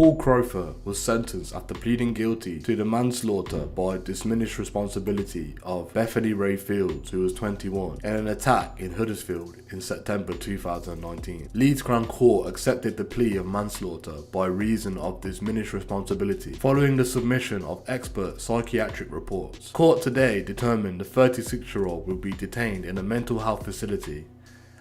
Paul Crowther was sentenced after pleading guilty to the manslaughter by diminished responsibility of Bethany Fields, who was 21, in an attack in Huddersfield in September 2019. Leeds Crown Court accepted the plea of manslaughter by reason of diminished responsibility following the submission of expert psychiatric reports. Court today determined the 36-year-old will be detained in a mental health facility,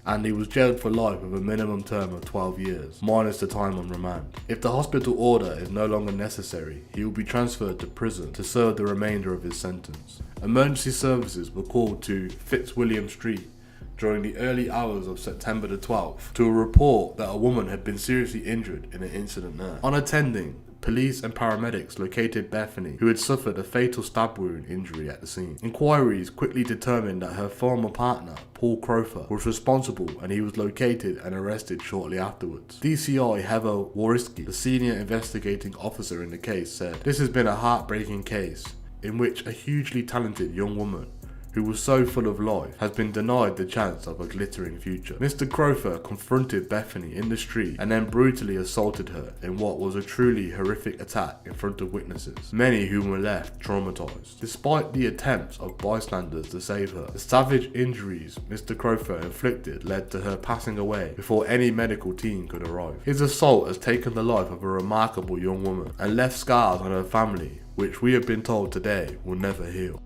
and he was jailed for life with a minimum term of 12 years, minus the time on remand. If the hospital order is no longer necessary, he will be transferred to prison to serve the remainder of his sentence. Emergency services were called to Fitzwilliam Street during the early hours of September the 12th to a report that a woman had been seriously injured in an incident there. On attending, police and paramedics located Bethany, who had suffered a fatal stab wound injury at the scene. Inquiries quickly determined that her former partner, Paul Crowther, was responsible, and he was located and arrested shortly afterwards. DCI Heather Wariski, the senior investigating officer in the case, said, "This has been a heartbreaking case in which a hugely talented young woman who was so full of life has been denied the chance of a glittering future." Mr. Crowther confronted Bethany in the street and then brutally assaulted her in what was a truly horrific attack in front of witnesses, many whom were left traumatized. Despite the attempts of bystanders to save her, the savage injuries Mr. Crowther inflicted led to her passing away before any medical team could arrive. His assault has taken the life of a remarkable young woman and left scars on her family, which we have been told today will never heal.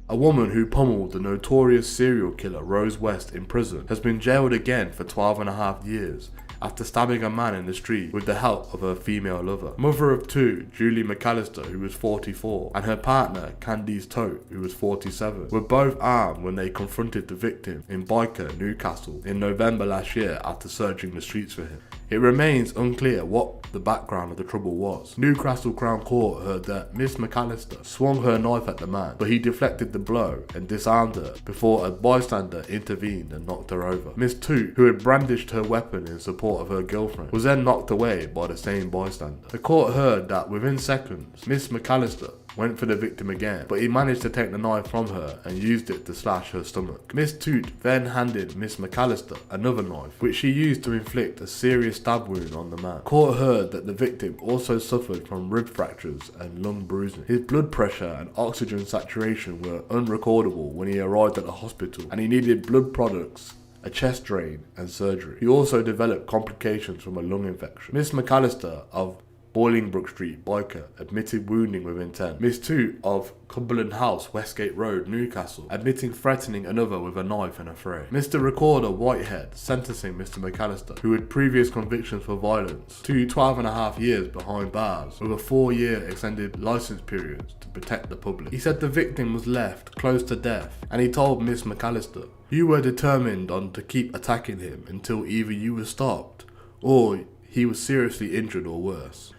A woman who pummeled the notorious serial killer Rose West in prison has been jailed again for 12.5 years after stabbing a man in the street with the help of her female lover. Mother of two, Julie McAllister, who was 44, and her partner, Candice Tote, who was 47, were both armed when they confronted the victim in Byker, Newcastle, in November last year after searching the streets for him. It remains unclear what the background of the trouble was. Newcastle Crown Court heard that Miss McAllister swung her knife at the man, but he deflected the blow and disarmed her before a bystander intervened and knocked her over. Miss Tote, who had brandished her weapon in support of her girlfriend, was then knocked away by the same bystander. The court heard that within seconds, Miss McAllister went for the victim again, but he managed to take the knife from her and used it to slash her stomach. Miss Tote then handed Miss McAllister another knife, which she used to inflict a serious stab wound on the man. Court heard that the victim also suffered from rib fractures and lung bruising. His blood pressure and oxygen saturation were unrecordable when he arrived at the hospital, and he needed blood products, a chest drain, and surgery. He also developed complications from a lung infection. Miss McAllister of Bolingbroke Street, Byker, admitted wounding with intent. Miss Tote of Cumberland House, Westgate Road, Newcastle, admitting threatening another with a knife in a fray. Mr. Recorder Whitehead sentencing Mr. McAllister, who had previous convictions for violence, to 12.5 years behind bars with a 4-year extended licence period to protect the public. He said the victim was left close to death, and he told Miss McAllister, "You were determined on to keep attacking him until either you were stopped or he was seriously injured or worse."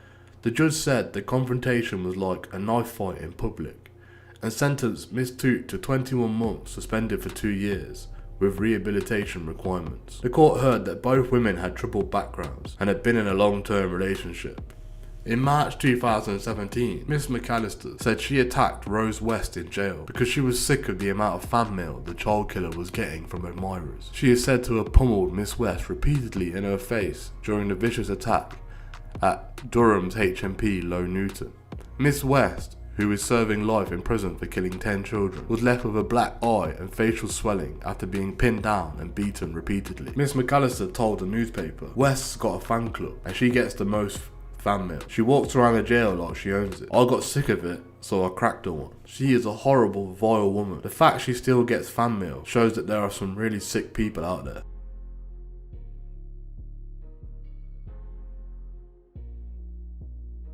The judge said the confrontation was like a knife fight in public and sentenced Miss Tote to 21 months suspended for 2 years with rehabilitation requirements. The court heard that both women had troubled backgrounds and had been in a long-term relationship. In March 2017, Miss McAllister said she attacked Rose West in jail because she was sick of the amount of fan mail the child killer was getting from admirers. She is said to have pummeled Miss West repeatedly in her face during the vicious attack at Durham's HMP Low Newton. Miss West, who is serving life in prison for killing 10 children, was left with a black eye and facial swelling after being pinned down and beaten repeatedly. Miss McAllister told the newspaper, "West's got a fan club and she gets the most fan mail. She walks around the jail like she owns it. I got sick of it, so I cracked her one. She is a horrible, vile woman. The fact she still gets fan mail shows that there are some really sick people out there."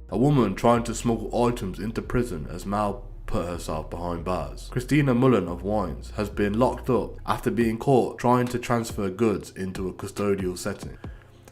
A woman trying to smuggle items into prison has now put herself behind bars. Christina Mullen of Wines has been locked up after being caught trying to transfer goods into a custodial setting.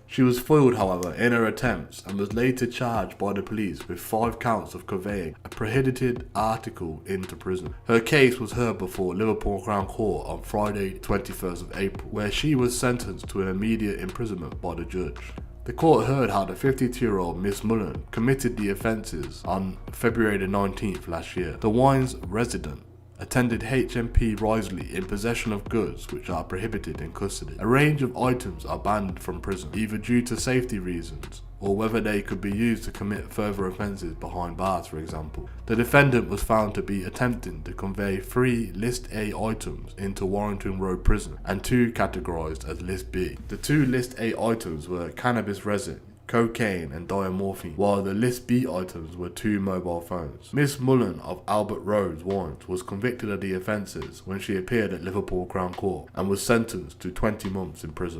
She was foiled, however, in her attempts and was later charged by the police with 5 counts of conveying a prohibited article into prison. Her case was heard before Liverpool Crown Court on Friday 21st of April, where she was sentenced to an immediate imprisonment by the judge. The court heard how the 52-year-old Miss Mullen committed the offences on February the 19th last year. The Wines resident attended HMP Risley in possession of goods which are prohibited in custody. A range of items are banned from prison, either due to safety reasons or whether they could be used to commit further offences behind bars, for example. The defendant was found to be attempting to convey 3 List A items into Warrington Road Prison and 2 categorised as List B. The 2 List A items were cannabis resin, cocaine and diamorphine, while the List B items were 2 mobile phones. Miss Mullen of Albert Roads, Warrant, was convicted of the offences when she appeared at Liverpool Crown Court and was sentenced to 20 months in prison.